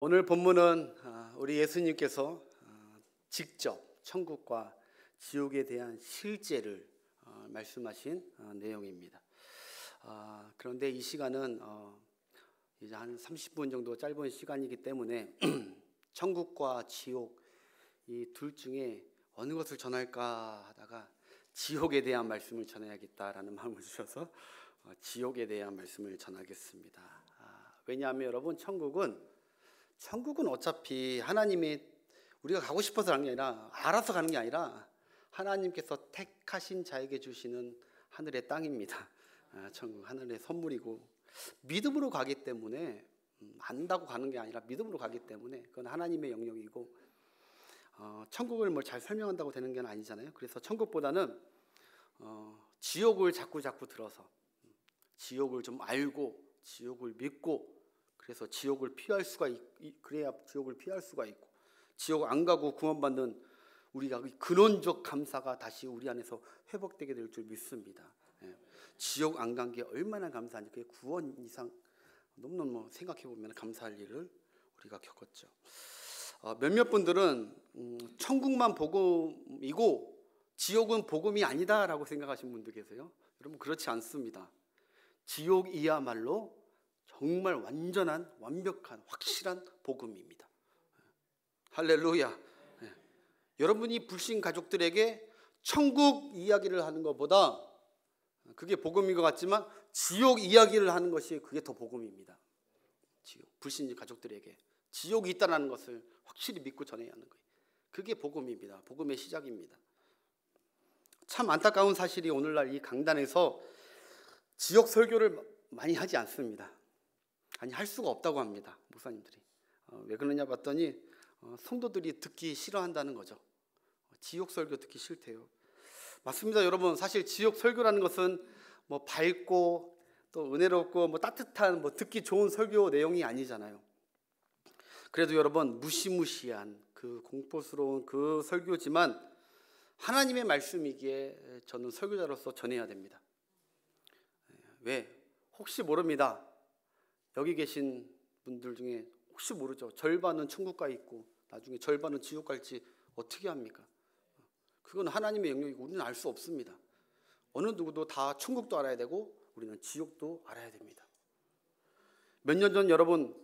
오늘 본문은 우리 예수님께서 직접 천국과 지옥에 대한 실제를 말씀하신 내용입니다. 그런데 이 시간은 이제 한 30분 정도 짧은 시간이기 때문에 천국과 지옥 이 둘 중에 어느 것을 전할까 하다가 지옥에 대한 말씀을 전해야겠다라는 마음을 주셔서 지옥에 대한 말씀을 전하겠습니다. 왜냐하면 여러분 천국은 어차피 하나님이 우리가 가고 싶어서 가는 게 아니라 알아서 가는 게 아니라 하나님께서 택하신 자에게 주시는 하늘의 땅입니다. 천국 하늘의 선물이고 믿음으로 가기 때문에 안다고 가는 게 아니라 믿음으로 가기 때문에 그건 하나님의 영역이고 천국을 뭐 잘 설명한다고 되는 게 아니잖아요. 그래서 천국보다는 지옥을 자꾸 들어서 지옥을 좀 알고 지옥을 믿고 그래서 지옥을 피할 수가 그래야 지옥을 피할 수가 있고 지옥 안 가고 구원받는 우리가 근원적 감사가 다시 우리 안에서 회복되게 될 줄 믿습니다. 지옥 안 간 게 얼마나 감사한지 그게 구원 이상 너무너무 생각해 보면 감사할 일을 우리가 겪었죠. 몇몇 분들은 천국만 복음이고 지옥은 복음이 아니다라고 생각하시는 분도 계세요. 여러분 그렇지 않습니다. 지옥이야말로 정말 완전한 완벽한 확실한 복음입니다. 할렐루야. 여러분이 불신 가족들에게 천국 이야기를 하는 것보다 그게 복음인 것 같지만 지옥 이야기를 하는 것이 그게 더 복음입니다. 불신 가족들에게 지옥이 있다는 것을 확실히 믿고 전해야 하는 거예요. 그게 복음입니다. 복음의 시작입니다. 참 안타까운 사실이 오늘날 이 강단에서 지옥 설교를 많이 하지 않습니다. 아니 할 수가 없다고 합니다. 목사님들이. 왜 그러냐 봤더니 성도들이 듣기 싫어한다는 거죠. 지옥 설교 듣기 싫대요. 맞습니다. 여러분 사실 지옥 설교라는 것은 뭐 밝고 또 은혜롭고 뭐 따뜻한 뭐 듣기 좋은 설교 내용이 아니잖아요. 그래도 여러분 무시무시한 그 공포스러운 그 설교지만 하나님의 말씀이기에 저는 설교자로서 전해야 됩니다. 왜? 혹시 모릅니다. 여기 계신 분들 중에 혹시 모르죠. 절반은 천국 가 있고 나중에 절반은 지옥 갈지 어떻게 합니까? 그건 하나님의 영역이고 우리는 알 수 없습니다. 어느 누구도 다 천국도 알아야 되고 우리는 지옥도 알아야 됩니다. 몇 년 전 여러분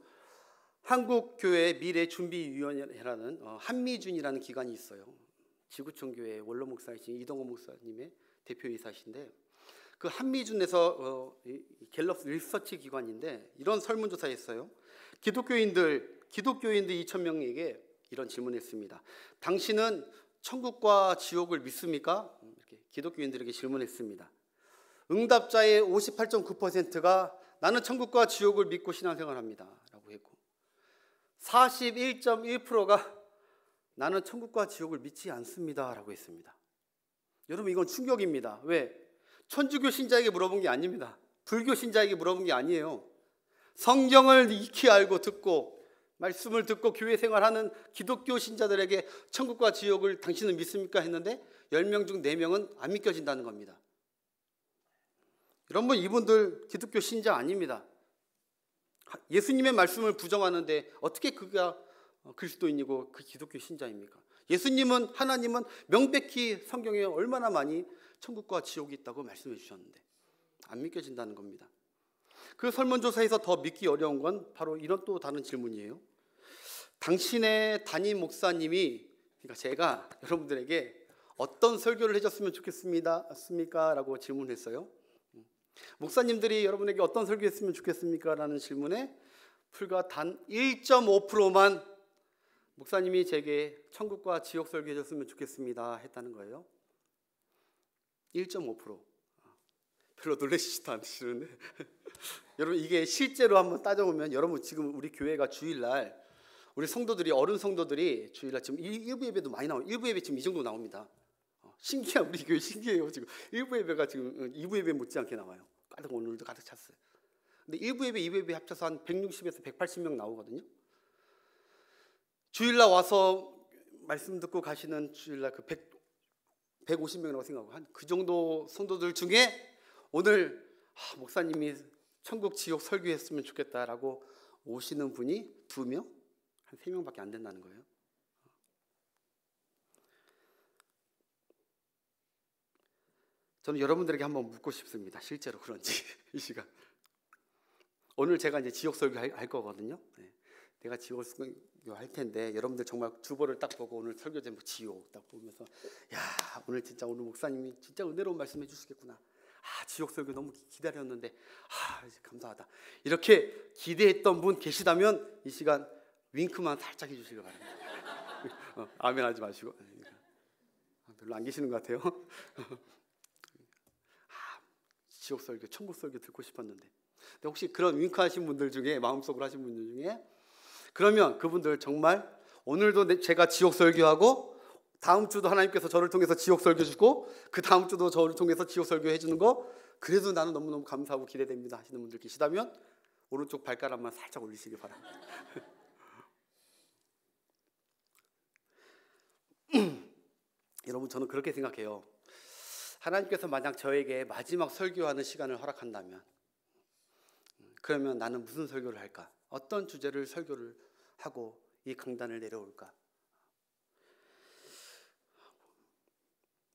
한국교회 미래준비위원회라는 한미준이라는 기관이 있어요. 지구촌교회 원로 목사이신 이동호 목사님의 대표이사신데 그 한미준에서 갤럽 리서치 기관인데 이런 설문조사했어요. 기독교인들 2,000명에게 이런 질문했습니다. 당신은 천국과 지옥을 믿습니까? 이렇게 기독교인들에게 질문했습니다. 응답자의 58.9%가 나는 천국과 지옥을 믿고 신앙생활합니다 라고 했고 41.1%가 나는 천국과 지옥을 믿지 않습니다 라고 했습니다. 여러분 이건 충격입니다. 왜? 천주교 신자에게 물어본 게 아닙니다. 불교 신자에게 물어본 게 아니에요. 성경을 익히 알고 듣고 말씀을 듣고 교회 생활하는 기독교 신자들에게 천국과 지옥을 당신은 믿습니까? 했는데 10명 중 4명은 안 믿겨진다는 겁니다. 여러분 이분들 기독교 신자 아닙니다. 예수님의 말씀을 부정하는데 어떻게 그가 그리스도인이고 그 기독교 신자입니까? 예수님은 하나님은 명백히 성경에 얼마나 많이 천국과 지옥이 있다고 말씀해 주셨는데 안 믿겨진다는 겁니다. 그 설문조사에서 더 믿기 어려운 건 바로 이런 또 다른 질문이에요. 당신의 담임 목사님이 그러니까 제가 여러분들에게 어떤 설교를 해줬으면 좋겠습니까? 라고 질문했어요. 목사님들이 여러분에게 어떤 설교했으면 좋겠습니까? 라는 질문에 불과 단 1.5%만 목사님이 제게 천국과 지옥 설교해줬으면 좋겠습니다 했다는 거예요. 1.5%. 별로 놀라시지도 않으시는데 여러분 이게 실제로 한번 따져보면 여러분 지금 우리 교회가 주일날 우리 성도들이 어른 성도들이 주일날 지금 일부 예배도 많이 나와요. 일부 예배 지금 이 정도 나옵니다. 신기한 우리 교회 신기해요. 지금 일부 예배가 지금 2부 예배 못지않게 나와요. 가득 오늘도 가득 찼어요. 근데 1부 예배, 2부 예배 합쳐서 한 160에서 180명 나오거든요. 주일날 와서 말씀 듣고 가시는 주일날 그 150명이라고 생각하고 한 그 정도 성도들 중에 오늘 목사님이 천국 지옥 설교했으면 좋겠다라고 오시는 분이 2명? 한 3명밖에 안 된다는 거예요. 저는 여러분들에게 한번 묻고 싶습니다. 실제로 그런지 이 시간. 오늘 제가 이제 지옥 설교 할 거거든요. 네. 내가 지옥 설교 할 텐데 여러분들 정말 주보를 딱 보고 오늘 설교 제목 지옥 딱 보면서 야 오늘 진짜 오늘 목사님이 진짜 은혜로운 말씀 해주시겠구나. 아 지옥 설교 너무 기다렸는데 아 감사하다. 이렇게 기대했던 분 계시다면 이 시간 윙크만 살짝 해주시기 바랍니다. 아멘 하지 마시고. 별로 안 계시는 것 같아요. 지옥 설교, 천국 설교 듣고 싶었는데. 근데 혹시 그런 윙크하신 분들 중에 마음속으로 하신 분들 중에 그러면 그분들 정말 오늘도 제가 지옥 설교하고 다음 주도 하나님께서 저를 통해서 지옥 설교 주고 그 다음 주도 저를 통해서 지옥 설교 해주는 거 그래도 나는 너무너무 감사하고 기대됩니다 하시는 분들 계시다면 오른쪽 발가락만 살짝 올리시기 바랍니다. 여러분 저는 그렇게 생각해요. 하나님께서 만약 저에게 마지막 설교하는 시간을 허락한다면 그러면 나는 무슨 설교를 할까? 어떤 주제를 설교를 하고 이 강단을 내려올까?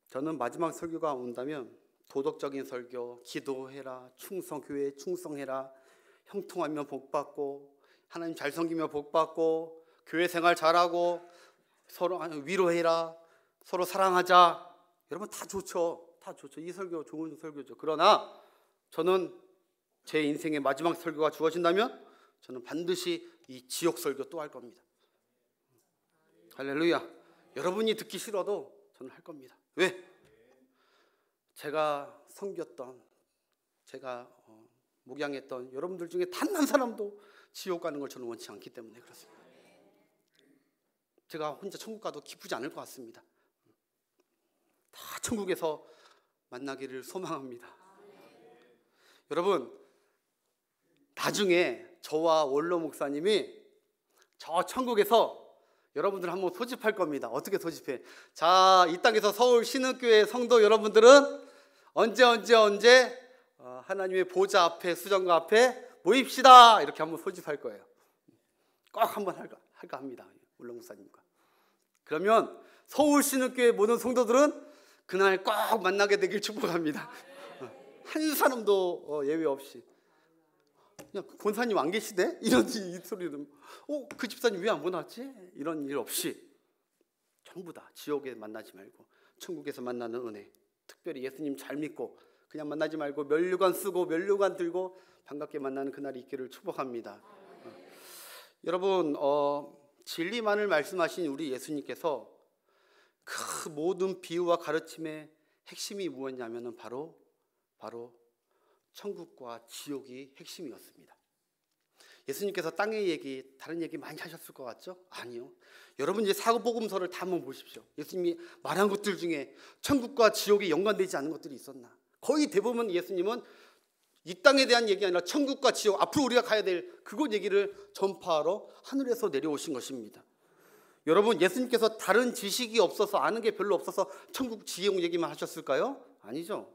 저는 마지막 설교가 온다면 도덕적인 설교, 기도해라, 교회에 충성해라, 형통하면 복받고 하나님 잘 섬기며 복받고 교회 생활 잘하고 서로 위로해라, 서로 사랑하자. 여러분 다 좋죠. 다 좋죠. 이 설교 좋은 설교죠. 그러나 저는 제 인생의 마지막 설교가 주어진다면 저는 반드시 이 지옥 설교 또 할 겁니다. 할렐루야. 여러분이 듣기 싫어도 저는 할 겁니다. 왜? 제가 섬겼던 제가 목양했던 여러분들 중에 단 한 사람도 지옥 가는 걸 저는 원치 않기 때문에 그렇습니다. 제가 혼자 천국 가도 기쁘지 않을 것 같습니다. 다 천국에서 만나기를 소망합니다. 여러분 나중에 저와 원로 목사님이 저 천국에서 여러분들 한번 소집할 겁니다. 어떻게 소집해? 자, 이 땅에서 서울 신흥교회 성도 여러분들은 언제 하나님의 보좌 앞에 수정과 앞에 모입시다 이렇게 한번 소집할 거예요. 꼭 한번 할까 합니다. 원로 목사님과. 그러면 서울 신흥교회 모든 성도들은 그날 꼭 만나게 되길 축복합니다. 한 사람도 예외 없이. 그냥 권사님 안 계시대? 이런 이 소리는 그 집사님 왜 안 보났지? 이런 일 없이 전부 다 지옥에 만나지 말고 천국에서 만나는 은혜. 특별히 예수님 잘 믿고 그냥 만나지 말고 면류관 쓰고 면류관 들고 반갑게 만나는 그날이 있기를 축복합니다. 여러분 진리만을 말씀하신 우리 예수님께서 그 모든 비유와 가르침의 핵심이 무엇이냐면은 바로 천국과 지옥이 핵심이었습니다. 예수님께서 땅의 얘기, 다른 얘기 많이 하셨을 것 같죠? 아니요. 여러분 이제 사복음서를 다 한번 보십시오. 예수님이 말한 것들 중에 천국과 지옥이 연관되지 않은 것들이 있었나? 거의 대부분 예수님은 이 땅에 대한 얘기 아니라 천국과 지옥, 앞으로 우리가 가야 될 그곳 얘기를 전파하러 하늘에서 내려오신 것입니다. 여러분 예수님께서 다른 지식이 없어서 아는 게 별로 없어서 천국 지옥 얘기만 하셨을까요? 아니죠.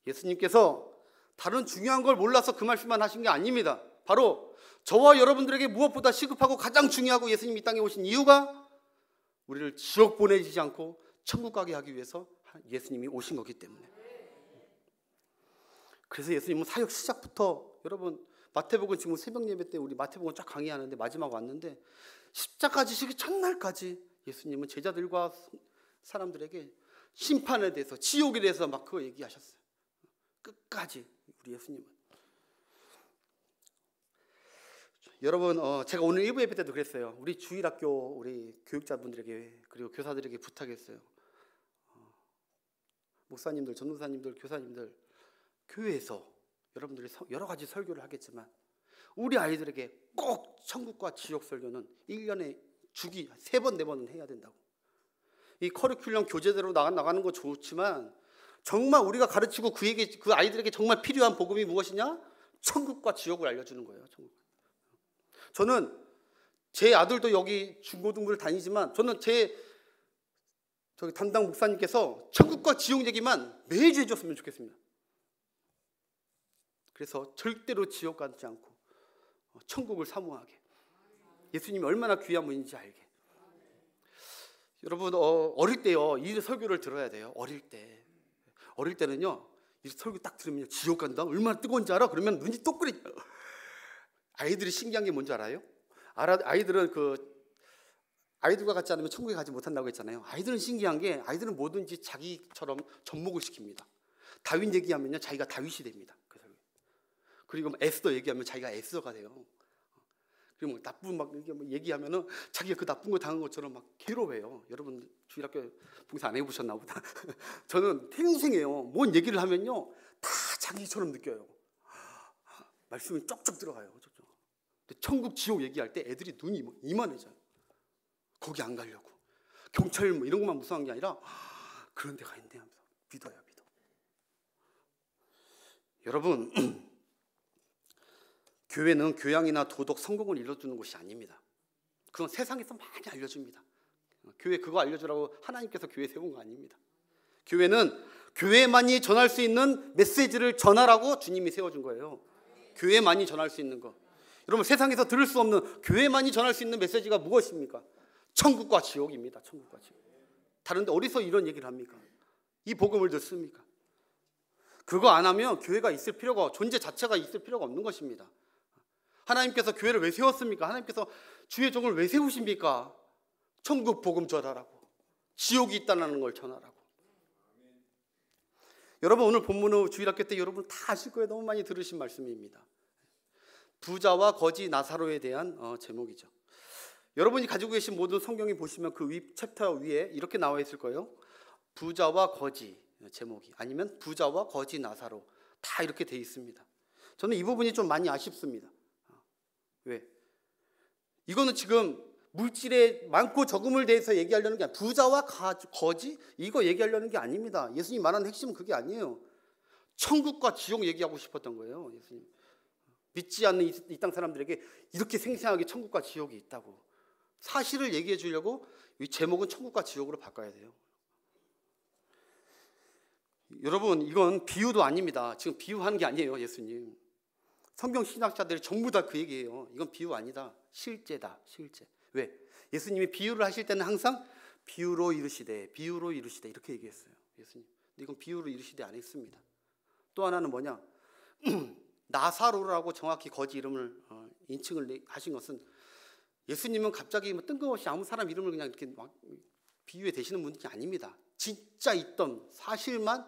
예수님께서 다른 중요한 걸 몰라서 그 말씀만 하신 게 아닙니다. 바로 저와 여러분들에게 무엇보다 시급하고 가장 중요하고 예수님이 이 땅에 오신 이유가 우리를 지옥 보내지 않고 천국 가게 하기 위해서 예수님이 오신 거기 때문에. 그래서 예수님은 사역 시작부터 여러분 마태복음 지금 새벽 예배 때 우리 마태복음 쫙 강의하는데 마지막 왔는데 십자가 지시기 첫날까지 예수님은 제자들과 사람들에게 심판에 대해서 지옥에 대해서 막 그거 얘기하셨어요. 끝까지 우리 예수님은. 여러분 제가 오늘 일부 예배 때도 그랬어요. 우리 주일학교 우리 교육자분들에게 그리고 교사들에게 부탁했어요. 목사님들, 전도사님들, 교사님들 교회에서 여러분들이 여러 가지 설교를 하겠지만 우리 아이들에게 꼭 천국과 지옥 설교는 1년에 주기 3번, 4번은 해야 된다고. 이 커리큘럼 교재대로 나가는 거 좋지만 정말 우리가 가르치고 그 아이들에게 정말 필요한 복음이 무엇이냐? 천국과 지옥을 알려주는 거예요. 저는 제 아들도 여기 중고등부를 다니지만 저는 저기 담당 목사님께서 천국과 지옥 얘기만 매주 해줬으면 좋겠습니다. 그래서 절대로 지옥 가지 않고 천국을 사모하게. 예수님이 얼마나 귀한 분인지 알게. 여러분 어릴 때요 이 설교를 들어야 돼요. 어릴 때는요 이 설교 딱 들으면 지옥 간다 얼마나 뜨거운지 알아? 그러면 눈이 똑그리. 아이들이 신기한 게 뭔지 알아요? 아이들은 아이들과 같지 않으면 천국에 가지 못한다고 했잖아요. 아이들은 신기한 게 아이들은 뭐든지 자기처럼 접목을 시킵니다. 다윈 얘기하면요 자기가 다윗이 됩니다. 그리고 에스더 얘기하면 자기가 에스더가 돼요. 그리고 나쁜 막 얘기하면은 자기가 그 나쁜 거 당한 것처럼 막 괴로워해요. 여러분 주일학교 봉사 안 해보셨나 보다. 저는 태생이에요. 뭔 얘기를 하면요 다 자기처럼 느껴요. 말씀이 쪽쪽 들어가요. 근데 천국 지옥 얘기할 때 애들이 눈이 이만해져요. 거기 안 가려고. 경찰 뭐 이런 것만 무서운 게 아니라 그런 데가 있네 하면서 믿어. 여러분 교회는 교양이나 도덕, 성공을 일러주는 곳이 아닙니다. 그건 세상에서 많이 알려줍니다. 교회 그거 알려주라고 하나님께서 교회 세운 거 아닙니다. 교회는 교회만이 전할 수 있는 메시지를 전하라고 주님이 세워준 거예요. 교회만이 전할 수 있는 거. 여러분 세상에서 들을 수 없는 교회만이 전할 수 있는 메시지가 무엇입니까? 천국과 지옥입니다. 천국과 지옥. 다른데 어디서 이런 얘기를 합니까? 이 복음을 듣습니까? 그거 안 하면 교회가 있을 필요가, 존재 자체가 있을 필요가 없는 것입니다. 하나님께서 교회를 왜 세웠습니까? 하나님께서 주의 종을 왜 세우십니까? 천국 복음 전하라고, 지옥이 있다는 걸 전하라고. 여러분 오늘 본문은 주일학교 때 여러분 다 아실 거예요. 너무 많이 들으신 말씀입니다. 부자와 거지 나사로에 대한 제목이죠. 여러분이 가지고 계신 모든 성경에 보시면 그 위 챕터 위에 이렇게 나와 있을 거예요. 부자와 거지 제목이, 아니면 부자와 거지 나사로, 다 이렇게 돼 있습니다. 저는 이 부분이 좀 많이 아쉽습니다. 왜? 이거는 지금 물질의 많고 적음을 대해서 얘기하려는 게 아니라 부자와 거지 이거 얘기하려는 게 아닙니다. 예수님 말하는 핵심은 그게 아니에요. 천국과 지옥 얘기하고 싶었던 거예요. 예수님 믿지 않는 이 땅 사람들에게 이렇게 생생하게 천국과 지옥이 있다고 사실을 얘기해 주려고 이 제목은 천국과 지옥으로 바꿔야 돼요. 여러분 이건 비유도 아닙니다. 지금 비유하는 게 아니에요. 예수님 성경 신학자들이 전부 다 그 얘기예요. 이건 비유 아니다. 실제다. 실제. 왜? 예수님이 비유를 하실 때는 항상 비유로 이르시되 이렇게 얘기했어요. 예수님. 근데 이건 비유로 이르시되 안 했습니다. 또 하나는 뭐냐? 나사로라고 정확히 거지 이름을 인칭을 하신 것은 예수님은 갑자기 뭐 뜬금없이 아무 사람 이름을 그냥 이렇게 막 비유에 대시는 분이 아닙니다. 진짜 있던 사실만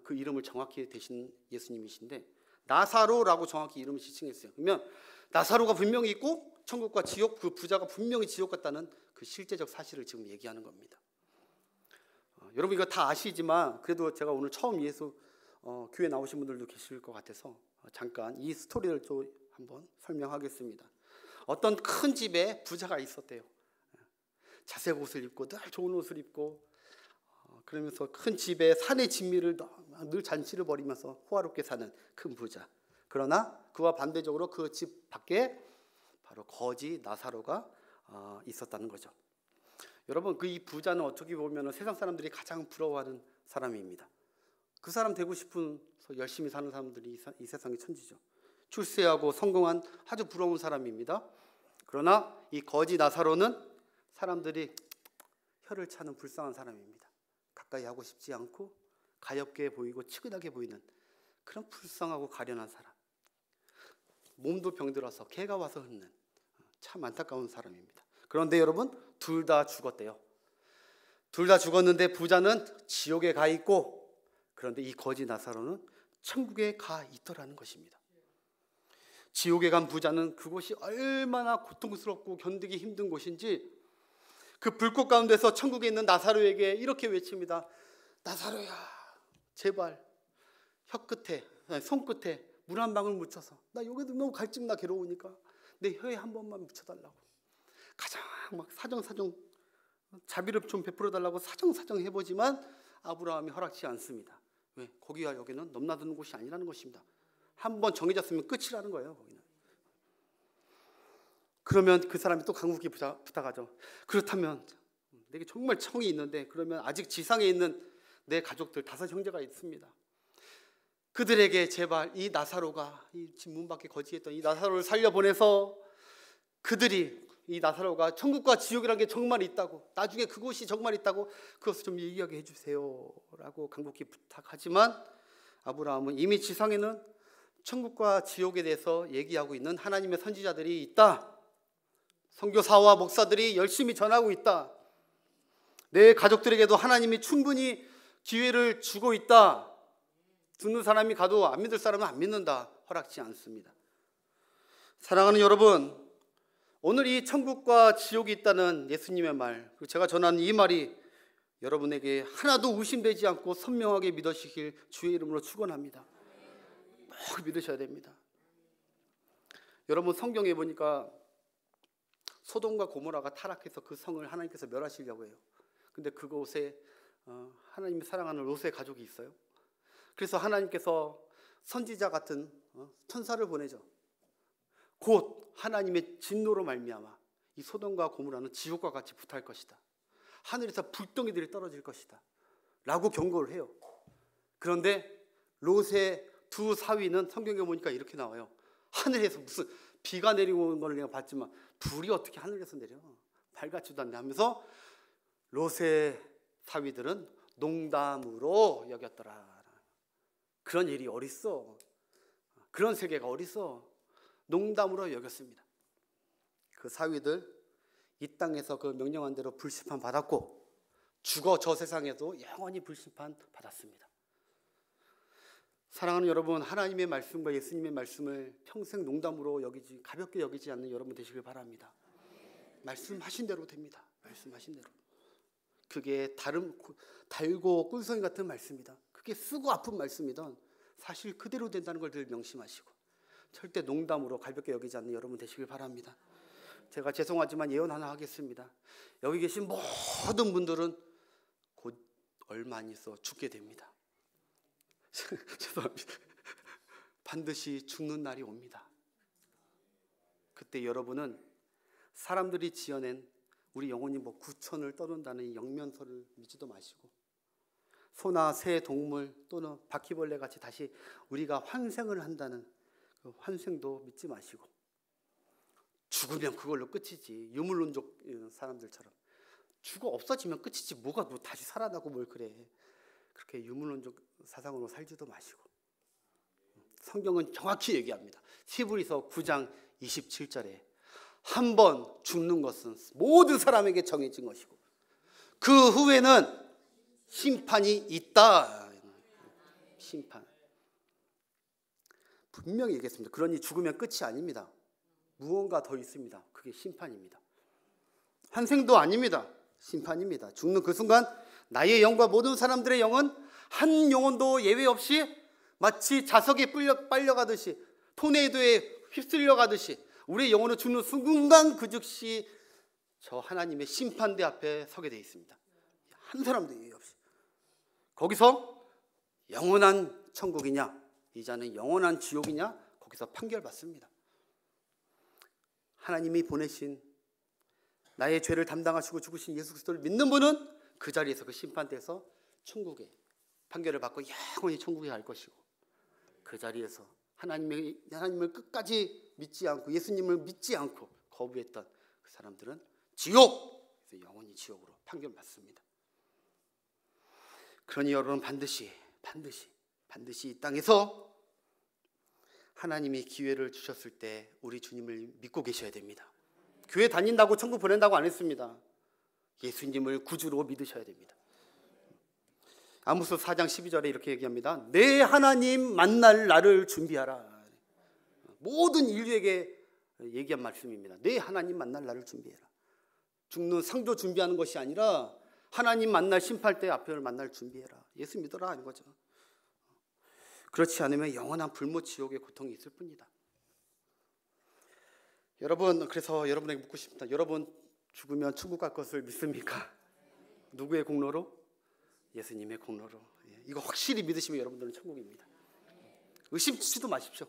그 이름을 정확히 대신 예수님이신데 나사로라고 정확히 이름을 지칭했어요. 그러면 나사로가 분명히 있고 천국과 지옥, 그 부자가 분명히 지옥 같다는 그 실제적 사실을 지금 얘기하는 겁니다. 여러분 이거 다 아시지만 그래도 제가 오늘 처음 교회 나오신 분들도 계실 것 같아서 잠깐 이 스토리를 좀 한번 설명하겠습니다. 어떤 큰 집에 부자가 있었대요. 자색 옷을 입고 늘 좋은 옷을 입고 그러면서 큰 집에 산의 진미를 늘 잔치를 벌이면서 호화롭게 사는 큰 부자. 그러나 그와 반대적으로 그 집 밖에 바로 거지 나사로가 있었다는 거죠. 여러분 그 이 부자는 어떻게 보면 세상 사람들이 가장 부러워하는 사람입니다. 그 사람 되고 싶은 열심히 사는 사람들이 이 세상의 천지죠. 출세하고 성공한 아주 부러운 사람입니다. 그러나 이 거지 나사로는 사람들이 혀를 차는 불쌍한 사람입니다. 가까이 하고 싶지 않고 가엾게 보이고 치근하게 보이는 그런 불쌍하고 가련한 사람. 몸도 병들어서 개가 와서 짖는 참 안타까운 사람입니다. 그런데 여러분 둘 다 죽었대요. 둘 다 죽었는데 부자는 지옥에 가 있고 그런데 이 거지 나사로는 천국에 가 있더라는 것입니다. 지옥에 간 부자는 그곳이 얼마나 고통스럽고 견디기 힘든 곳인지 그 불꽃 가운데서 천국에 있는 나사로에게 이렇게 외칩니다. 나사로야 제발 손끝에 물 한 방울 묻혀서 나 여기도 너무 갈증나 괴로우니까 내 혀에 한 번만 묻혀달라고 가장 막 사정사정 자비를 좀 베풀어달라고 사정사정 해보지만 아브라함이 허락치 않습니다. 왜? 거기와 여기는 넘나드는 곳이 아니라는 것입니다. 한번 정해졌으면 끝이라는 거예요. 거기는. 그러면 그 사람이 또 강국히 부탁하죠. 그렇다면 내게 정말 청이 있는데 그러면 아직 지상에 있는 내 가족들 5 형제가 있습니다. 그들에게 제발 이 나사로가 이 집 문 밖에 거지했던 이 나사로를 살려보내서 그들이 이 나사로가 천국과 지옥이라는 게 정말 있다고, 나중에 그곳이 정말 있다고 그것을 좀 얘기하게 해주세요 라고 간곡히 부탁하지만 아브라함은 이미 지상에는 천국과 지옥에 대해서 얘기하고 있는 하나님의 선지자들이 있다. 선교사와 목사들이 열심히 전하고 있다. 내 가족들에게도 하나님이 충분히 기회를 주고 있다. 듣는 사람이 가도 안 믿을 사람은 안 믿는다. 허락지 않습니다. 사랑하는 여러분, 오늘 이 천국과 지옥이 있다는 예수님의 말, 그리고 제가 전하는 이 말이 여러분에게 하나도 의심되지 않고 선명하게 믿으시길 주의 이름으로 축원합니다. 꼭 믿으셔야 됩니다. 여러분, 성경에 보니까 소돔과 고모라가 타락해서 그 성을 하나님께서 멸하시려고 해요. 근데 그곳에 하나님이 사랑하는 롯의 가족이 있어요. 그래서 하나님께서 선지자 같은 천사를 보내죠. 곧 하나님의 진노로 말미암아 이 소돔과 고모라는 지옥과 같이 불탈 것이다. 하늘에서 불덩이들이 떨어질 것이다 라고 경고를 해요. 그런데 롯의 두 사위는 성경에 보니까 이렇게 나와요. 하늘에서 무슨 비가 내리고 걸 내가 봤지만 불이 어떻게 하늘에서 내려, 밝았지도 않네 하면서 롯의 사위들은 농담으로 여겼더라. 그런 일이 어딨어. 그런 세계가 어딨어. 농담으로 여겼습니다. 그 사위들 이 땅에서 그 명령한 대로 불심판 받았고 죽어 저 세상에도 영원히 불심판 받았습니다. 사랑하는 여러분, 하나님의 말씀과 예수님의 말씀을 평생 농담으로 여기지, 가볍게 여기지 않는 여러분 되시길 바랍니다. 말씀하신 대로 됩니다. 말씀하신 대로. 그게 달고 꿀송이 같은 말씀이다, 그게 쓰고 아픈 말씀이든 사실 그대로 된다는 걸 늘 명심하시고 절대 농담으로 가볍게 여기지 않는 여러분 되시길 바랍니다. 제가 죄송하지만 예언 하나 하겠습니다. 여기 계신 모든 분들은 곧 얼마 안 있어 죽게 됩니다. 죄송합니다. 반드시 죽는 날이 옵니다. 그때 여러분은 사람들이 지어낸 우리 영혼이 뭐 구천을 떠돈다는 이 영면서를 믿지도 마시고 소나 새, 동물 또는 바퀴벌레 같이 다시 우리가 환생을 한다는 그 환생도 믿지 마시고 죽으면 그걸로 끝이지. 유물론적 사람들처럼 죽어 없어지면 끝이지 뭐가 뭐 다시 살아나고 뭘 그래. 그렇게 유물론적 사상으로 살지도 마시고 성경은 정확히 얘기합니다. 히브리서 9장 27절에 한 번 죽는 것은 모든 사람에게 정해진 것이고 그 후에는 심판이 있다. 심판. 분명히 얘기했습니다. 그러니 죽으면 끝이 아닙니다. 무언가 더 있습니다. 그게 심판입니다. 환생도 아닙니다. 심판입니다. 죽는 그 순간 나의 영과 모든 사람들의 영은 한 영혼도 예외 없이 마치 자석에 빨려가듯이 토네이도에 휩쓸려가듯이 우리의 영혼은 죽는 순간 그 즉시 저 하나님의 심판대 앞에 서게 되어 있습니다. 한 사람도 예외 없이. 거기서 영원한 천국이냐 이 자는 영원한 지옥이냐 거기서 판결받습니다. 하나님이 보내신 나의 죄를 담당하시고 죽으신 예수 그리스도를 믿는 분은 그 자리에서 그 심판대에서 천국에 판결을 받고 영원히 천국에 갈 것이고 그 자리에서 하나님을 끝까지 믿지 않고 예수님을 믿지 않고 거부했던 그 사람들은 지옥, 영원히 지옥으로 판결받습니다. 그러니 여러분 반드시 이 땅에서 하나님이 기회를 주셨을 때 우리 주님을 믿고 계셔야 됩니다. 교회 다닌다고 천국 보낸다고 안 했습니다. 예수님을 구주로 믿으셔야 됩니다. 아모스 4장 12절에 이렇게 얘기합니다. 내 하나님 만날 날을 준비하라. 모든 인류에게 얘기한 말씀입니다. 내 하나님 만날 날을 준비해라. 죽는 상조 준비하는 것이 아니라 하나님 만날 심판 때 앞을 만날 준비해라. 예수 믿어라 하는 거죠. 그렇지 않으면 영원한 불못 지옥의 고통이 있을 뿐이다. 여러분, 그래서 여러분에게 묻고 싶다. 여러분 죽으면 천국 갈 것을 믿습니까? 누구의 공로로? 예수님의 공로로. 이거 확실히 믿으시면 여러분들은 천국입니다. 의심치도 마십시오.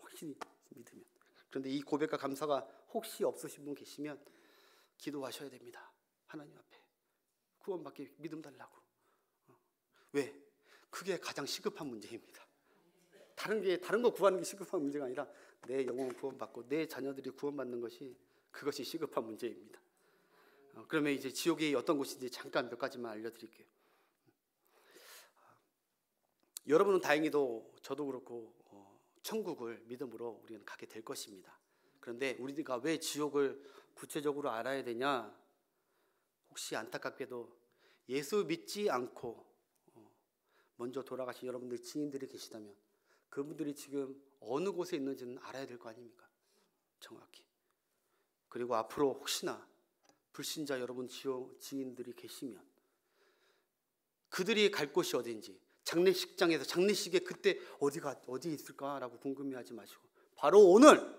확실히 믿으면. 그런데 이 고백과 감사가 혹시 없으신 분 계시면 기도하셔야 됩니다. 하나님 앞에 구원받게 믿음 달라고. 왜? 그게 가장 시급한 문제입니다. 다른 거 구하는 게 시급한 문제가 아니라 내 영혼 구원받고 내 자녀들이 구원받는 것이 그것이 시급한 문제입니다. 그러면 이제 지옥이 어떤 곳인지 잠깐 몇 가지만 알려드릴게요. 여러분은 다행히도 저도 그렇고 천국을 믿음으로 우리는 가게 될 것입니다. 그런데 우리가 왜 지옥을 구체적으로 알아야 되냐? 혹시 안타깝게도 예수 믿지 않고 먼저 돌아가신 여러분들 지인들이 계시다면 그분들이 지금 어느 곳에 있는지는 알아야 될 거 아닙니까? 정확히. 그리고 앞으로 혹시나 불신자 여러분 지인들이 계시면 그들이 갈 곳이 어디인지, 장례식장에서 장례식에 그때 어디 있을까라고 궁금해하지 마시고 바로 오늘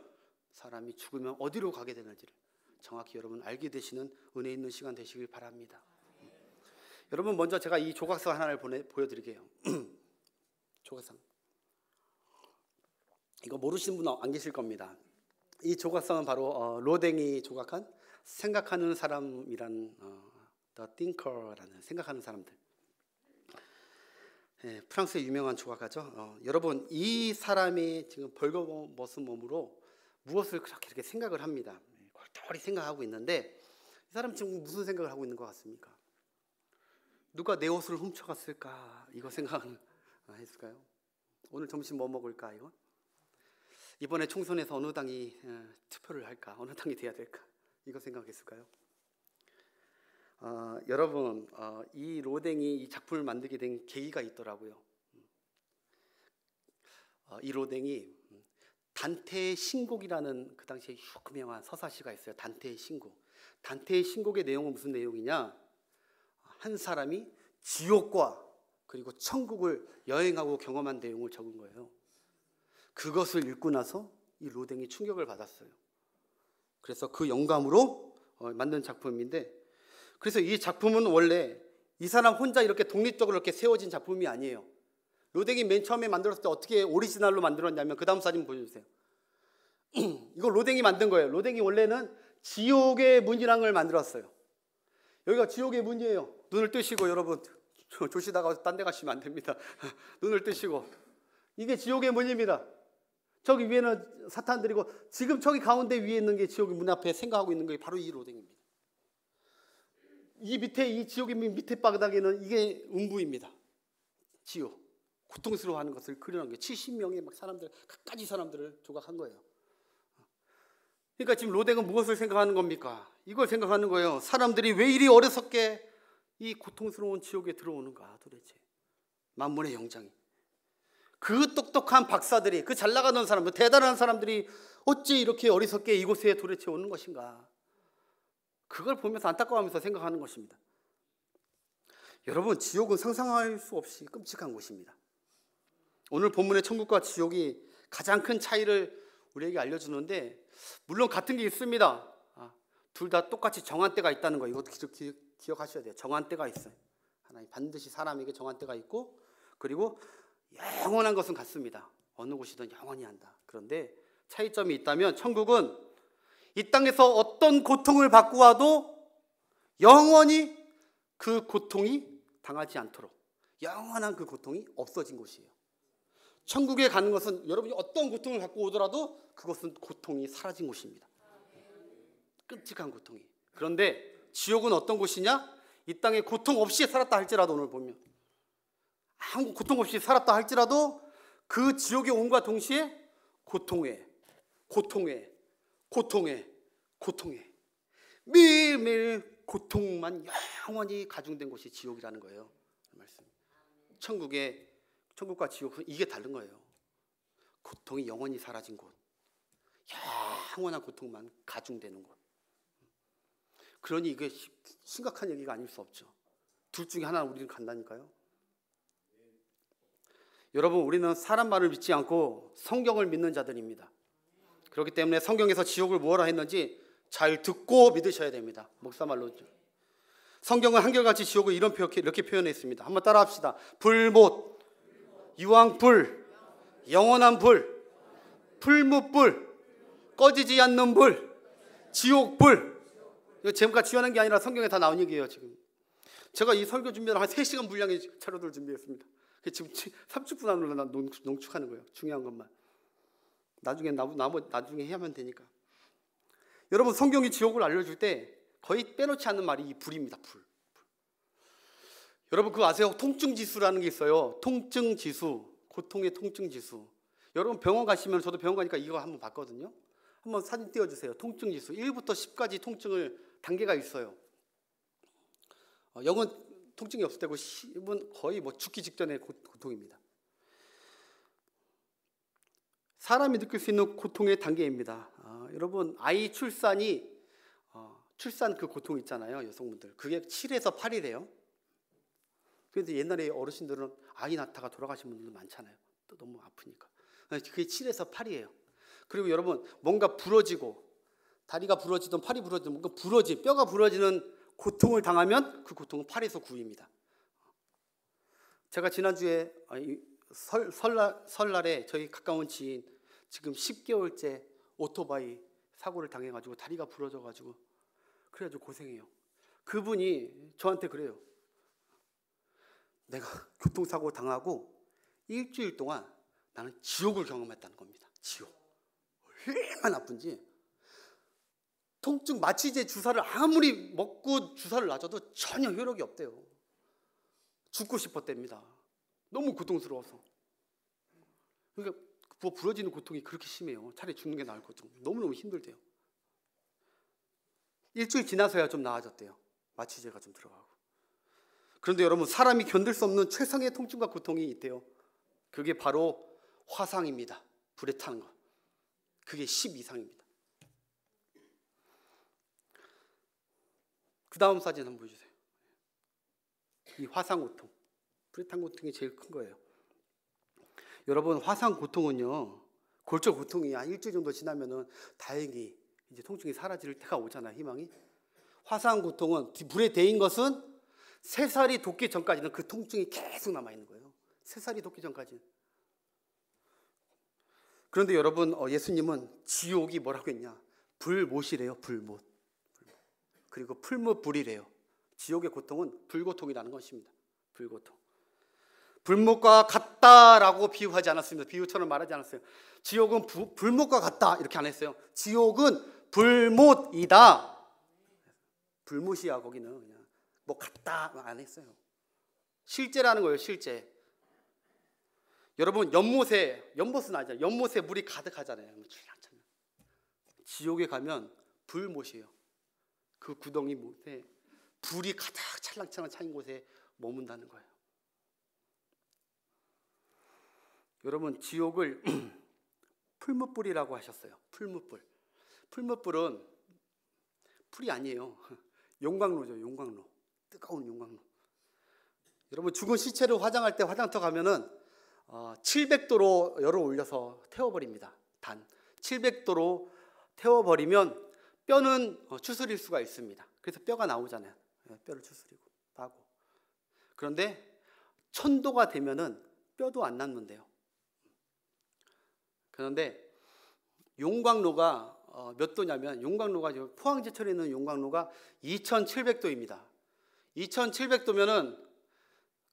사람이 죽으면 어디로 가게 되는지를 정확히 여러분 알게 되시는 은혜 있는 시간 되시길 바랍니다. 여러분, 먼저 제가 이 조각상 하나를 보여드릴게요. 조각상. 이거 모르시는 분 안 계실 겁니다. 이 조각상은 바로 로댕이 조각한 생각하는 사람이란 The Thinker라는 생각하는 사람들. 예, 프랑스의 유명한 조각가죠. 여러분, 이 사람이 지금 벌거벗은 몸으로 무엇을 그렇게 생각을 합니다. 골똘히 생각하고 있는데 이 사람 지금 무슨 생각을 하고 있는 것 같습니까? 누가 내 옷을 훔쳐갔을까? 이거 생각을 했을까요? 오늘 점심 뭐 먹을까? 이거? 이번에 총선에서 어느 당이 투표를 할까? 어느 당이 돼야 될까? 이거 생각했을까요? 여러분, 이 로댕이 이 작품을 만들게 된 계기가 있더라고요. 이 로댕이 단테의 신곡이라는 그 당시에 유명한 서사시가 있어요. 단테의 신곡. 단테의 신곡의 내용은 무슨 내용이냐? 한 사람이 지옥과 그리고 천국을 여행하고 경험한 내용을 적은 거예요. 그것을 읽고 나서 이 로댕이 충격을 받았어요. 그래서 그 영감으로 만든 작품인데, 그래서 이 작품은 원래 이 사람 혼자 이렇게 독립적으로 이렇게 세워진 작품이 아니에요. 로댕이 맨 처음에 만들었을 때 어떻게 오리지널로 만들었냐면 그 다음 사진 보여주세요. 이거 로댕이 만든 거예요. 로댕이 원래는 지옥의 문이라는 걸 만들었어요. 여기가 지옥의 문이에요. 눈을 뜨시고 여러분 조시다가 딴 데 가시면 안 됩니다. 눈을 뜨시고 이게 지옥의 문입니다. 저기 위에는 사탄들이고 지금 저기 가운데 위에 있는 게 지옥의 문 앞에 생각하고 있는 게 바로 이 로댕입니다. 이 밑에 이 지옥의 밑에 바닥에는 이게 음부입니다. 지옥. 고통스러워하는 것을 그려놓은 게 70명의 막 사람들, 갖가지 사람들을 조각한 거예요. 그러니까 지금 로댕은 무엇을 생각하는 겁니까? 이걸 생각하는 거예요. 사람들이 왜 이리 어리석게 이 고통스러운 지옥에 들어오는가 도대체. 만문의 영장이. 그 똑똑한 박사들이, 그 잘 나가는 사람들, 대단한 사람들이 어찌 이렇게 어리석게 이곳에 도대체 오는 것인가. 그걸 보면서 안타까워하면서 생각하는 것입니다. 여러분, 지옥은 상상할 수 없이 끔찍한 곳입니다. 오늘 본문의 천국과 지옥이 가장 큰 차이를 우리에게 알려주는데, 물론 같은 게 있습니다. 둘 다 똑같이 정한 때가 있다는 거, 이것도 기억하셔야 돼요. 정한 때가 있어요. 하나님 반드시 사람에게 정한 때가 있고, 그리고 영원한 것은 같습니다. 어느 곳이든 영원히 한다. 그런데 차이점이 있다면 천국은 이 땅에서 어떤 고통을 받고 와도 영원히 그 고통이 당하지 않도록 영원한 그 고통이 없어진 곳이에요. 천국에 가는 것은 여러분이 어떤 고통을 갖고 오더라도 그것은 고통이 사라진 곳입니다. 끔찍한 고통이. 그런데 지옥은 어떤 곳이냐? 이 땅에 고통 없이 살았다 할지라도, 오늘 보면 아무 고통 없이 살았다 할지라도 그 지옥에 온과 동시에 고통에 매일매일 고통만 영원히 가중된 곳이 지옥이라는 거예요. 말씀. 천국과 지옥은 이게 다른 거예요. 고통이 영원히 사라진 곳, 영원한 고통만 가중되는 곳. 그러니 이게 심각한 얘기가 아닐 수 없죠. 둘 중에 하나는 우리는 간다니까요. 여러분, 우리는 사람 말을 믿지 않고 성경을 믿는 자들입니다. 그렇기 때문에 성경에서 지옥을 뭐라 했는지 잘 듣고 믿으셔야 됩니다. 목사 말로. 성경은 한결같이 지옥을 이렇게 표현했습니다. 한번 따라합시다. 불못, 유황불, 영원한 불, 풀무불, 꺼지지 않는 불, 지옥불. 이거 제가 지어낸 게 아니라 성경에 다 나온 얘기예요. 지금 제가 이 설교 준비하러 한 3시간 분량의 자료들을 준비했습니다. 지금 30분 안으로 농축하는 거예요. 중요한 것만. 나중에 해야만 되니까. 여러분 성경이 지옥을 알려줄 때 거의 빼놓지 않는 말이 이 불입니다. 불. 여러분 그거 아세요? 통증지수라는 게 있어요. 통증지수, 고통의 통증지수. 여러분 병원 가시면, 저도 병원 가니까 이거 한번 봤거든요. 한번 사진 띄워주세요. 통증지수 1부터 10까지 통증을 단계가 있어요. 0은 통증이 없을 때고 10은 거의 뭐 죽기 직전의 고통입니다. 사람이 느낄 수 있는 고통의 단계입니다. 여러분 아이 출산 그 고통 있잖아요. 여성분들 그게 7에서 8이래요. 그런데 옛날에 어르신들은 아이 낳다가 돌아가신 분들도 많잖아요. 또 너무 아프니까. 그게 7에서 8이에요. 그리고 여러분 뭔가 부러지고 다리가 부러지든 팔이 부러지든 뭔가 뼈가 부러지는 고통을 당하면 그 고통은 8에서 9입니다. 제가 지난주에 설날에 저희 가까운 지인 지금 10개월째 오토바이 사고를 당해가지고 다리가 부러져가지고 그래가지고 고생해요. 그분이 저한테 그래요. 내가 교통사고 당하고 일주일 동안 나는 지옥을 경험했다는 겁니다. 지옥. 얼마나 아픈지. 통증 마취제 주사를 아무리 먹고 주사를 놔줘도 전혀 효력이 없대요. 죽고 싶었답니다. 너무 고통스러워서. 그러니까 부러지는 고통이 그렇게 심해요. 차라리 죽는 게 나을 것 같아요. 너무너무 힘들대요. 일주일 지나서야 좀 나아졌대요. 마취제가 좀 들어가고. 그런데 여러분 사람이 견딜 수 없는 최상의 통증과 고통이 있대요. 그게 바로 화상입니다. 불에 타는 것. 그게 10 이상입니다. 그 다음 사진 한번 보여주세요. 이 화상 고통. 불에 탄 고통이 제일 큰 거예요. 여러분 화상 고통은요, 골절 고통이 한 일주일 정도 지나면은 다행히 이제 통증이 사라질 때가 오잖아요. 희망이. 화상 고통은 불에 데인 것은 3살이 돋기 전까지는 그 통증이 계속 남아있는 거예요. 3살이 돋기 전까지는. 그런데 여러분 예수님은 지옥이 뭐라고 했냐? 불못이래요. 불못. 그리고 풀무불이래요. 지옥의 고통은 불고통이라는 것입니다. 불고통. 불못과 같다라고 비유하지 않았습니다. 비유처럼 말하지 않았어요. 지옥은 불못과 같다 이렇게 안 했어요. 지옥은 불못이다. 불못이야. 거기는 그냥 뭐 같다 안 했어요. 실제라는 거예요. 실제. 여러분 연못은 아니잖아요. 연못에 물이 가득하잖아요. 지옥에 가면 불못이에요. 그 구덩이 못에 불이 가득 찰랑찰랑 차인 곳에 머문다는 거예요. 여러분 지옥을 풀무불이라고 하셨어요. 풀무불. 풀무불은 풀이 아니에요. 용광로죠. 용광로. 뜨거운 용광로. 여러분 죽은 시체를 화장할 때 화장터 가면은 700도로 열을 올려서 태워버립니다. 단 700도로 태워버리면 뼈는 추스릴 수가 있습니다. 그래서 뼈가 나오잖아요. 뼈를 추스리고 하고. 그런데 1000도가 되면은 뼈도 안 남는데요. 그런데 용광로가 몇 도냐면 용광로가 포항제철에 있는 용광로가 2700도입니다. 2700도면은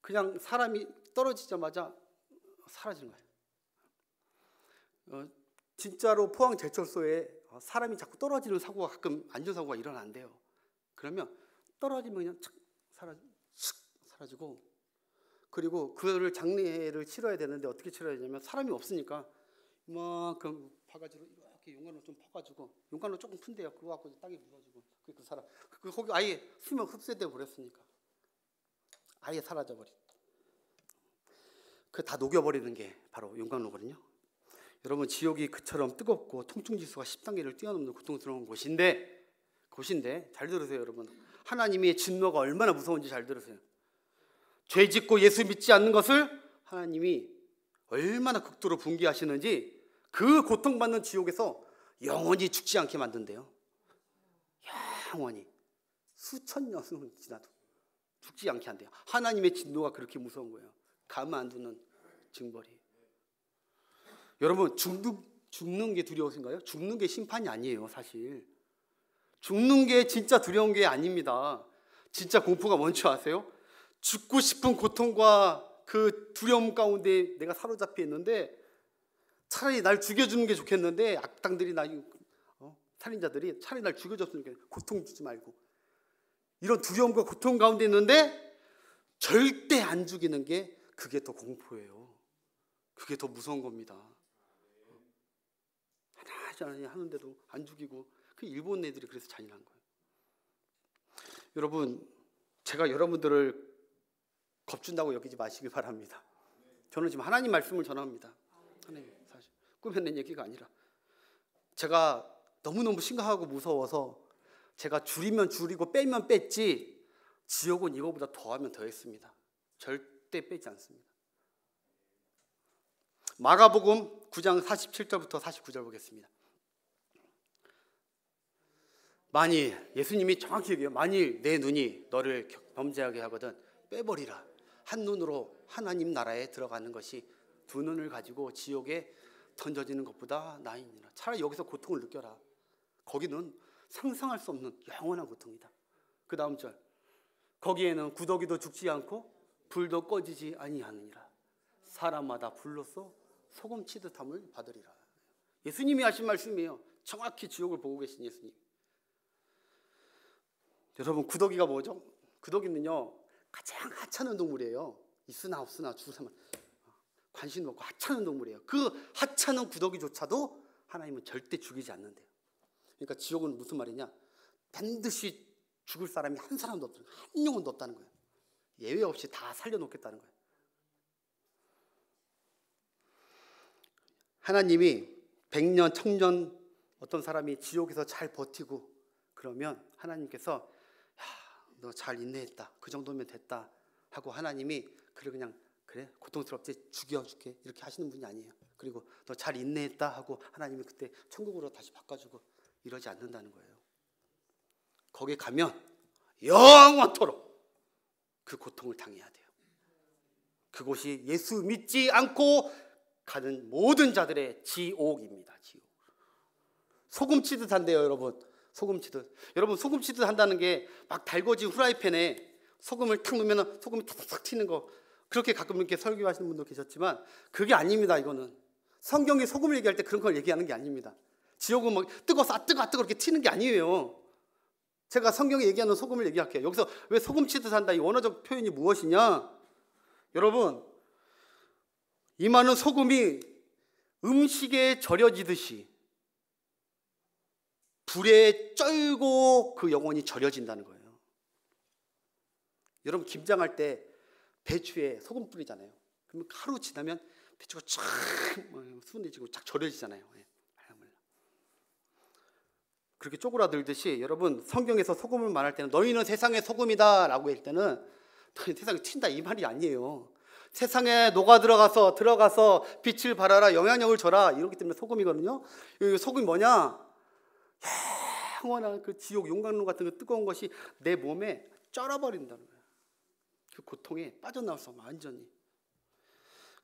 그냥 사람이 떨어지자마자 사라지는 거예요. 진짜로 포항제철소에 사람이 자꾸 떨어지는 사고가 가끔 안전사고가 일어난대요. 그러면 떨어지면 그냥 착 사라지고, 그리고 그거를 장례를 치러야 되는데 어떻게 치러야 되냐면 사람이 없으니까 이만큼 바가지로 이렇게 용광로 좀 퍼가지고, 용광로 조금 푼대요. 그거 갖고 땅에 묻어지고 그 사람 거기 아예 수명 흡수돼 버렸으니까 아예 사라져 버린. 그 다 녹여버리는 게 바로 용광로거든요. 여러분 지옥이 그처럼 뜨겁고 통증지수가 10단계를 뛰어넘는 고통스러운 곳인데 잘 들으세요. 여러분 하나님의 진노가 얼마나 무서운지 잘 들으세요. 죄 짓고 예수 믿지 않는 것을 하나님이 얼마나 극도로 분개하시는지 그 고통받는 지옥에서 영원히 죽지 않게 만든대요. 영원히 수천 년을 지나도 죽지 않게 한대요. 하나님의 진노가 그렇게 무서운 거예요. 가만 안 두는 징벌이. 여러분 죽는 게 두려우신가요? 죽는 게 심판이 아니에요. 사실 죽는 게 진짜 두려운 게 아닙니다. 진짜 공포가 뭔지 아세요? 죽고 싶은 고통과 그 두려움 가운데 내가 사로잡혀 있는데 차라리 날 죽여주는 게 좋겠는데 악당들이 나 살인자들이 차라리 날 죽여줬으면 좋겠네. 고통 주지 말고. 이런 두려움과 고통 가운데 있는데 절대 안 죽이는 게 그게 더 공포예요. 그게 더 무서운 겁니다. 하나 하는데도 안 죽이고, 그 일본 애들이 그래서 잔인한 거예요. 여러분, 제가 여러분들을 겁준다고 여기지 마시기 바랍니다. 저는 지금 하나님 말씀을 전합니다. 하나님, 사실 꾸며낸 얘기가 아니라 제가 너무너무 심각하고 무서워서 제가 줄이면 줄이고 빼면 뺐지, 지옥은 이거보다 더하면 더했습니다. 절대 빼지 않습니다. 마가복음 9장 47절부터 49절 보겠습니다. 만일, 예수님이 정확히 얘기해요. 만일 내 눈이 너를 범죄하게 하거든 빼버리라. 한 눈으로 하나님 나라에 들어가는 것이 두 눈을 가지고 지옥에 던져지는 것보다 나으니라. 차라리 여기서 고통을 느껴라. 거기는 상상할 수 없는 영원한 고통이다. 그 다음 절, 거기에는 구더기도 죽지 않고 불도 꺼지지 아니하느니라. 사람마다 불로써 소금 치듯함을 받으리라. 예수님이 하신 말씀이에요. 정확히 지옥을 보고 계신 예수님. 여러분, 구더기가 뭐죠? 구더기는요, 가장 하찮은 동물이에요. 있으나 없으나 죽을 사람 관심 없고 하찮은 동물이에요. 그 하찮은 구더기조차도 하나님은 절대 죽이지 않는데요. 그러니까 지옥은 무슨 말이냐? 반드시 죽을 사람이 한 사람도 없다는 거예요. 한 영혼도 없다는 거예요. 예외 없이 다 살려놓겠다는 거예요. 하나님이 100년, 1000년 어떤 사람이 지옥에서 잘 버티고 그러면 하나님께서 너 잘 인내했다, 그 정도면 됐다 하고 하나님이 그래 고통스럽지 죽여줄게 이렇게 하시는 분이 아니에요. 그리고 너 잘 인내했다 하고 하나님이 그때 천국으로 다시 바꿔주고 이러지 않는다는 거예요. 거기 가면 영원토록 그 고통을 당해야 돼요. 그곳이 예수 믿지 않고 가는 모든 자들의 지옥입니다. 지옥. 소금치듯 한데요, 여러분. 소금치듯. 여러분, 소금치듯 한다는 게 막 달궈진 후라이팬에 소금을 탁 넣으면 소금이 탁탁 튀는 거, 그렇게 가끔 이렇게 설교하시는 분도 계셨지만 그게 아닙니다. 이거는 성경이 소금을 얘기할 때 그런 걸 얘기하는 게 아닙니다. 지옥은 막 뜨거워서 뜨거 이렇게 튀는 게 아니에요. 제가 성경에 얘기하는 소금을 얘기할게요. 여기서 왜 소금치듯 한다, 이 원어적 표현이 무엇이냐? 여러분, 이 많은 소금이 음식에 절여지듯이 불에 쩔고 그 영혼이 절여진다는 거예요. 여러분, 김장할 때 배추에 소금 뿌리잖아요. 그러면 하루 지나면 배추가 쫙 수분해지고 쫙 절여지잖아요. 그렇게 쪼그라들듯이 여러분, 성경에서 소금을 말할 때는 너희는 세상의 소금이다 라고 할 때는 너희 세상에 튄다 이 말이 아니에요. 세상에 녹아 들어가서 빛을 발하라, 영향력을 줘라, 이렇기 때문에 소금이거든요. 이 소금이 뭐냐? 영원한 그 지옥 용광로 같은 그 뜨거운 것이 내 몸에 쩔어버린다는 거예요. 그 고통에 빠져나올 수 없어, 완전히.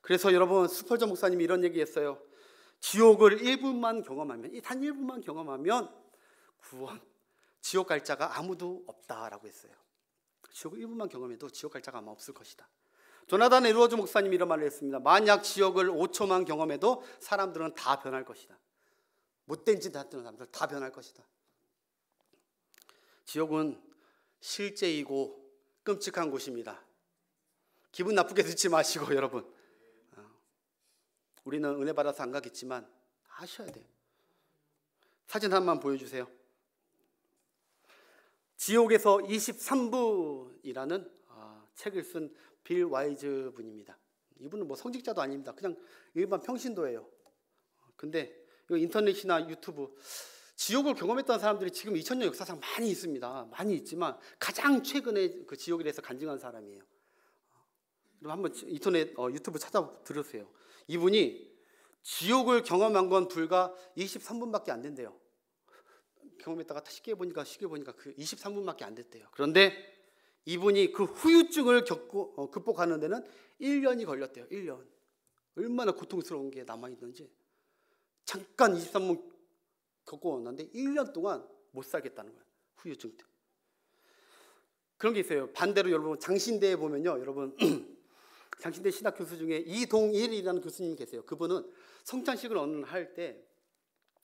그래서 여러분, 스펄전 목사님이 이런 얘기했어요. 지옥을 1분만 경험하면, 단 1분만 경험하면 구원, 지옥 갈 자가 아무도 없다라고 했어요. 지옥을 1분만 경험해도 지옥 갈 자가 아마 없을 것이다. 조나단 에드워즈 목사님이 이런 말을 했습니다. 만약 지옥을 5초만 경험해도 사람들은 다 변할 것이다. 못된 짓 했던 사람들 다 변할 것이다. 지옥은 실제이고 끔찍한 곳입니다. 기분 나쁘게 듣지 마시고 여러분, 우리는 은혜 받아서 안 가겠지만 아셔야 돼요. 사진 한 번 보여주세요. 지옥에서 23분이라는 책을 쓴 빌 와이즈 분입니다. 이분은 뭐 성직자도 아닙니다. 그냥 일반 평신도예요. 근데 인터넷이나 유튜브, 지옥을 경험했던 사람들이 지금 2000년 역사상 많이 있습니다. 많이 있지만 가장 최근에 그 지옥에 대해서 간증한 사람이에요. 그럼 한번 인터넷 유튜브 찾아 들으세요. 이분이 지옥을 경험한 건 불과 23분밖에 안 된대요. 경험했다가 쉽게 보니까 그 23분밖에 안 됐대요. 그런데 이분이 그 후유증을 극복하는 데는 1년이 걸렸대요. 1년. 얼마나 고통스러운 게 남아있는지. 잠깐 23분 겪고 왔는데 1년 동안 못 살겠다는 거예요. 후유증 때문에. 그런 게 있어요. 반대로 여러분, 장신대에 보면요, 여러분 장신대 신학 교수 중에 이동일이라는 교수님이 계세요. 그분은 성찬식을 할 때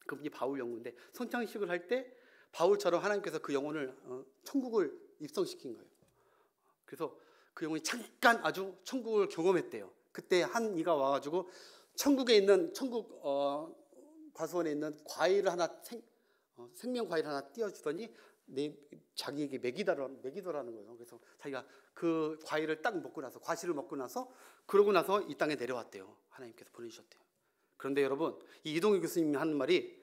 그분이 바울 영혼인데 손장식을 할 때 바울처럼 하나님께서 그 영혼을 천국을 입성시킨 거예요. 그래서 그 영혼이 잠깐 아주 천국을 경험했대요. 그때 한 이가 와가지고 천국에 있는 천국 과수원에 있는 과일을 하나 생명 과일 하나 띄워주더니 자기에게 먹이더라는 거예요. 그래서 자기가 그 과일을 딱 먹고 나서 과실을 먹고 나서 그러고 나서 이 땅에 내려왔대요. 하나님께서 보내주셨대요. 그런데 여러분 이 이동희 교수님이 하는 말이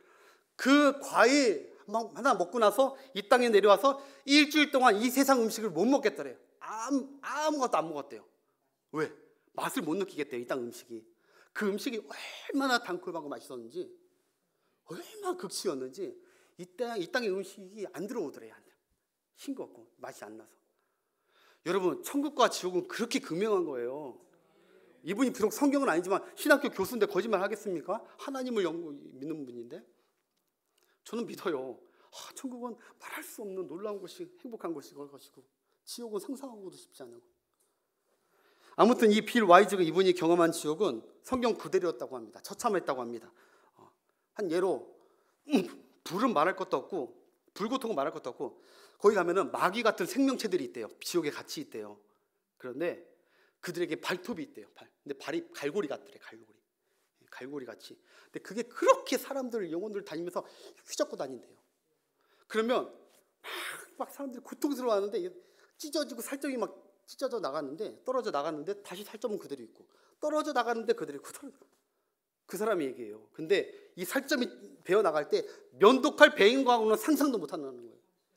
그 과일 하나 먹고 나서 이 땅에 내려와서 일주일 동안 이 세상 음식을 못 먹겠더래요. 아무것도 안 먹었대요. 왜? 맛을 못 느끼겠대요. 이 땅 음식이. 그 음식이 얼마나 달콤하고 맛있었는지 얼마나 극치였는지 이 땅의 음식이 안 들어오더래요. 싱겁고 맛이 안 나서. 여러분 천국과 지옥은 그렇게 극명한 거예요. 이분이 비록 성경은 아니지만 신학교 교수인데 거짓말 하겠습니까? 하나님을 믿는 분인데 저는 믿어요. 천국은 말할 수 없는 놀라운 것이 행복한 것이고 지옥은 상상하고도 싶지 않고. 아무튼 이 빌 와이즈가 이분이 경험한 지옥은 성경 그대로였다고 합니다. 처참했다고 합니다. 한 예로 불은 말할 것도 없고 불고통은 말할 것도 없고 거기 가면은 마귀 같은 생명체들이 있대요. 지옥에 같이 있대요. 그런데 그들에게 발톱이 있대요. 근데 발이 갈고리 같더래. 갈고리 같이. 근데 그게 그렇게 사람들 영혼들 다니면서 휘젓고 다닌대요. 그러면 막 사람들이 고통스러워하는데 찢어지고 살점이 막 찢어져 나갔는데 떨어져 나갔는데 다시 살점은 그대로 있고 떨어져 나갔는데 그대로 있고 그 사람이 얘기해요. 근데 이 살점이 베어 나갈 때 면도칼 베인과는 상상도 못하는 거예요.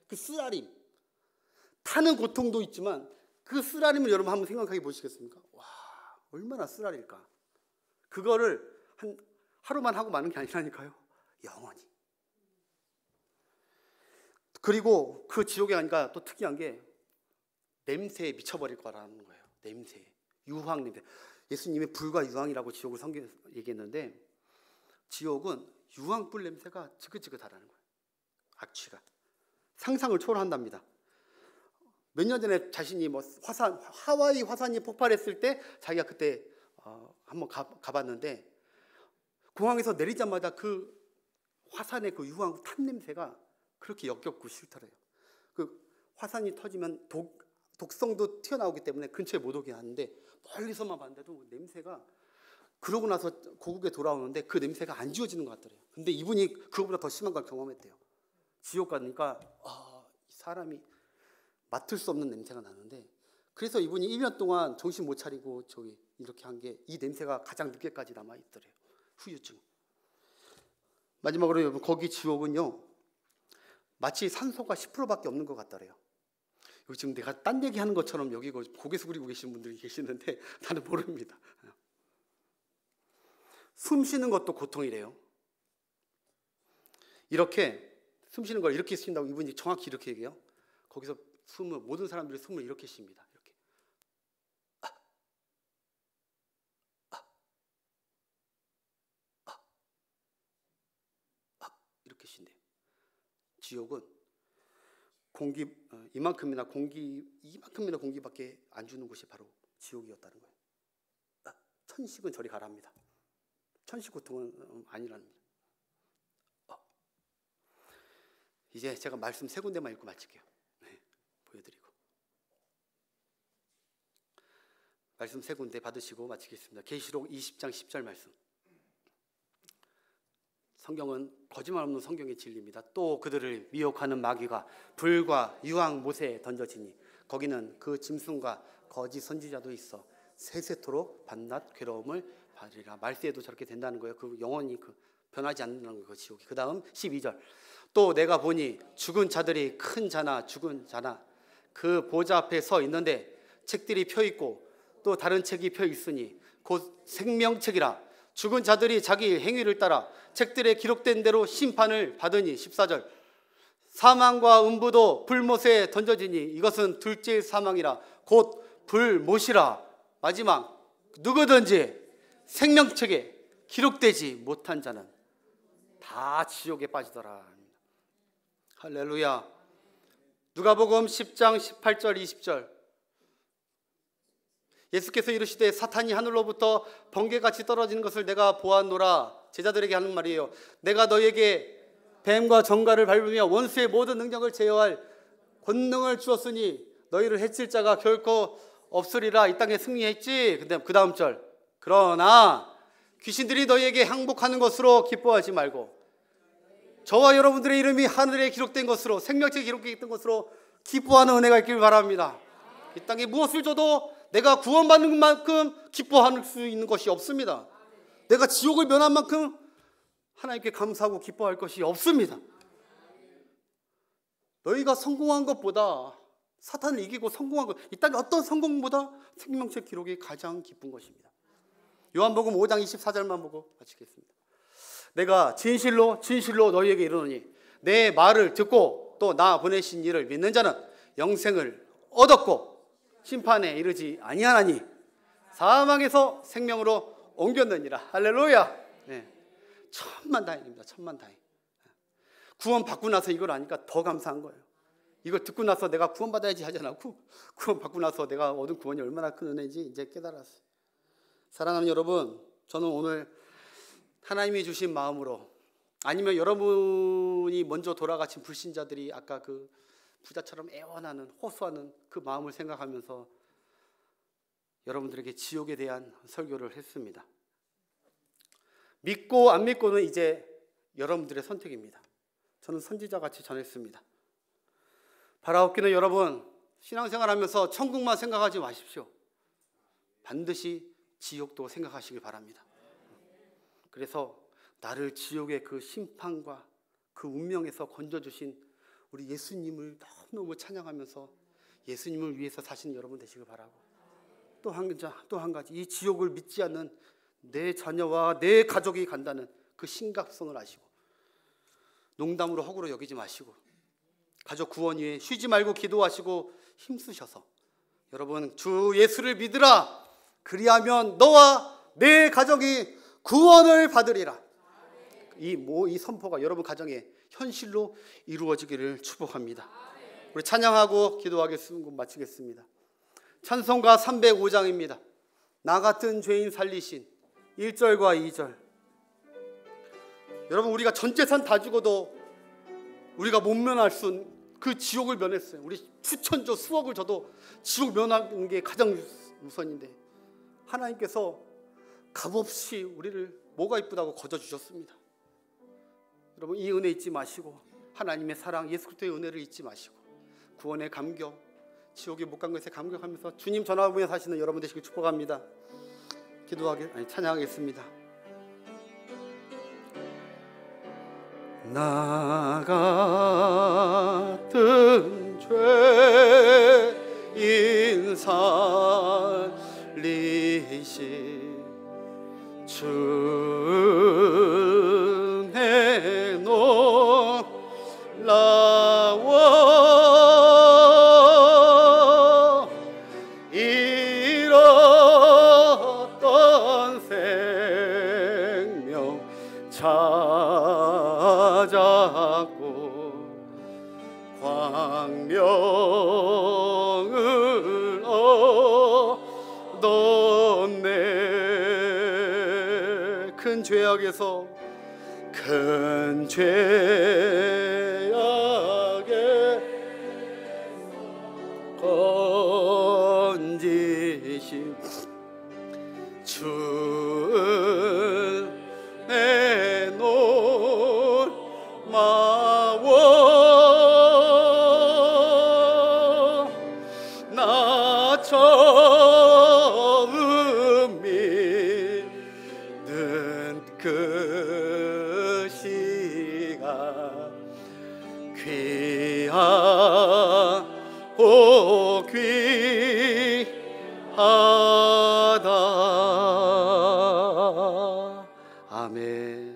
그 쓰라림 타는 고통도 있지만 그 쓰라림을 여러분 한번 생각해 보시겠습니까? 와 얼마나 쓰라릴까. 그거를 한 하루만 하고 마는 게 아니라니까요. 영원히. 그리고 그 지옥에 가니까 또 특이한 게 냄새에 미쳐버릴 거라는 거예요. 냄새, 유황 냄새. 예수님이 불과 유황이라고 지옥을 성경에서 얘기했는데 지옥은 유황불 냄새가 지긋지긋하다는 거예요. 악취가 상상을 초월한답니다. 몇 년 전에 자신이 하와이 화산이 폭발했을 때 자기가 그때 한번 가봤는데 공항에서 내리자마자 그 화산의 그 유황 탄 냄새가 그렇게 역겹고 싫더래요. 그 화산이 터지면 독성도 튀어나오기 때문에 근처에 못 오게 하는데 멀리서만 봤는데도 냄새가 그러고 나서 고국에 돌아오는데 그 냄새가 안 지워지는 것 같더래요. 근데 이분이 그거보다 더 심한 걸 경험했대요. 지옥 가니까 사람이 맡을 수 없는 냄새가 나는데 그래서 이분이 1년 동안 정신 못 차리고 이렇게 한 게 이 냄새가 가장 늦게까지 남아있더래요. 후유증. 마지막으로 여러분 거기 지옥은요 마치 산소가 10%밖에 없는 것 같더래요. 여기 지금 내가 딴 얘기하는 것처럼 여기 고개 숙이고 계시는 분들이 계시는데 나는 모릅니다. 숨 쉬는 것도 고통이래요. 이렇게 숨 쉬는 걸 이렇게 쉰다고 이분이 정확히 이렇게 얘기해요. 거기서 모든 사람들이 숨을 이렇게 쉽니다. 이렇게. 이렇게 쉰대요. 지옥은 이만큼이나 공기밖에 안 주는 곳이 바로 지옥이었다는 거예요. 천식은 저리 가랍니다. 천식 고통은 아니랍니다. 이제 제가 말씀 3군데만 읽고 마칠게요. 보여드리고 말씀 3군데 받으시고 마치겠습니다. 계시록 20장 10절 말씀. 성경은 거짓말 없는 성경의 진리입니다. 또 그들을 미혹하는 마귀가 불과 유황 못에 던져지니 거기는 그 짐승과 거짓 선지자도 있어 세세토록 밤낮 괴로움을 받으리라. 말세에도 저렇게 된다는 거예요. 그 영원히 변하지 않는다는 거예요. 지옥이. 그 다음 12절. 또 내가 보니 죽은 자들이 큰 자나 죽은 자나 그 보좌 앞에 서 있는데 책들이 펴 있고 또 다른 책이 펴 있으니 곧 생명책이라. 죽은 자들이 자기 행위를 따라 책들에 기록된 대로 심판을 받으니 14절. 사망과 음부도 불못에 던져지니 이것은 둘째 사망이라 곧 불못이라. 마지막 누구든지 생명책에 기록되지 못한 자는 다 지옥에 빠지더라. 할렐루야. 누가복음 10장 18절 20절. 예수께서 이르시되 사탄이 하늘로부터 번개같이 떨어지는 것을 내가 보았노라. 제자들에게 하는 말이에요. 내가 너에게 뱀과 정갈을 밟으며 원수의 모든 능력을 제어할 권능을 주었으니 너희를 해칠 자가 결코 없으리라. 이 땅에 승리했지. 근데 그 다음 절, 그러나 귀신들이 너희에게 항복하는 것으로 기뻐하지 말고 저와 여러분들의 이름이 하늘에 기록된 것으로, 생명책에 기록된 것으로 기뻐하는 은혜가 있길 바랍니다. 이 땅에 무엇을 줘도 내가 구원받는 만큼 기뻐할 수 있는 것이 없습니다. 내가 지옥을 면한 만큼 하나님께 감사하고 기뻐할 것이 없습니다. 너희가 성공한 것보다, 사탄을 이기고 성공한 것, 이 땅의 어떤 성공보다 생명책 기록이 가장 기쁜 것입니다. 요한복음 5장 24절만 보고 마치겠습니다. 내가 진실로 너희에게 이르노니 내 말을 듣고 또 나 보내신 이를 믿는 자는 영생을 얻었고 심판에 이르지 아니하나니 사망에서 생명으로 옮겼느니라. 할렐루야. 네. 천만다행입니다. 천만다행. 구원 받고 나서 이걸 아니까 더 감사한 거예요. 이걸 듣고 나서 내가 구원 받아야지 하지 않았고, 구원 받고 나서 내가 얻은 구원이 얼마나 큰 은혜인지 이제 깨달았어요. 사랑하는 여러분, 저는 오늘 하나님이 주신 마음으로, 아니면 여러분이 먼저 돌아가신 불신자들이 아까 그 부자처럼 애원하는, 호소하는 그 마음을 생각하면서 여러분들에게 지옥에 대한 설교를 했습니다. 믿고 안 믿고는 이제 여러분들의 선택입니다. 저는 선지자같이 전했습니다. 바라옵기는 여러분, 신앙생활하면서 천국만 생각하지 마십시오. 반드시 지옥도 생각하시길 바랍니다. 그래서 나를 지옥의 그 심판과 그 운명에서 건져주신 우리 예수님을 너무너무 찬양하면서 예수님을 위해서 사시는 여러분 되시길 바라고, 또 한 가지, 이 지옥을 믿지 않는 내 자녀와 내 가족이 간다는 그 심각성을 아시고 농담으로 허구로 여기지 마시고 가족 구원 위해 쉬지 말고 기도하시고 힘쓰셔서 여러분 주 예수를 믿으라. 그리하면 너와 내 가정이 구원을 받으리라. 이 선포가 여러분 가정에 현실로 이루어지기를 축복합니다. 우리 찬양하고 기도하겠습니다. 마치겠습니다. 찬송가 305장입니다. 나 같은 죄인 살리신 1절과 2절. 여러분, 우리가 전 재산 다 죽어도 우리가 못 면할 수, 그 지옥을 면했어요. 우리 수천조 수억을 줘도 지옥 면하는 게 가장 우선인데 하나님께서 값없이 우리를 뭐가 이쁘다고 거저주셨습니다. 여러분, 이 은혜 잊지 마시고 하나님의 사랑, 예수 그리스도의 은혜를 잊지 마시고 구원의 감격, 지옥에 못 간 것에 감격하면서 주님 전화하며 사시는 여러분 되시길 축복합니다. 찬양하겠습니다. 나 같은 죄인 살리신 주의 놀라워 잃었던 생명 찾았고 광명을 얻었네. 큰 죄악에서 큰 죄악에 건지신 주의 놀마워 나 처음 믿는 그 시간 귀하고 귀하다. 아멘.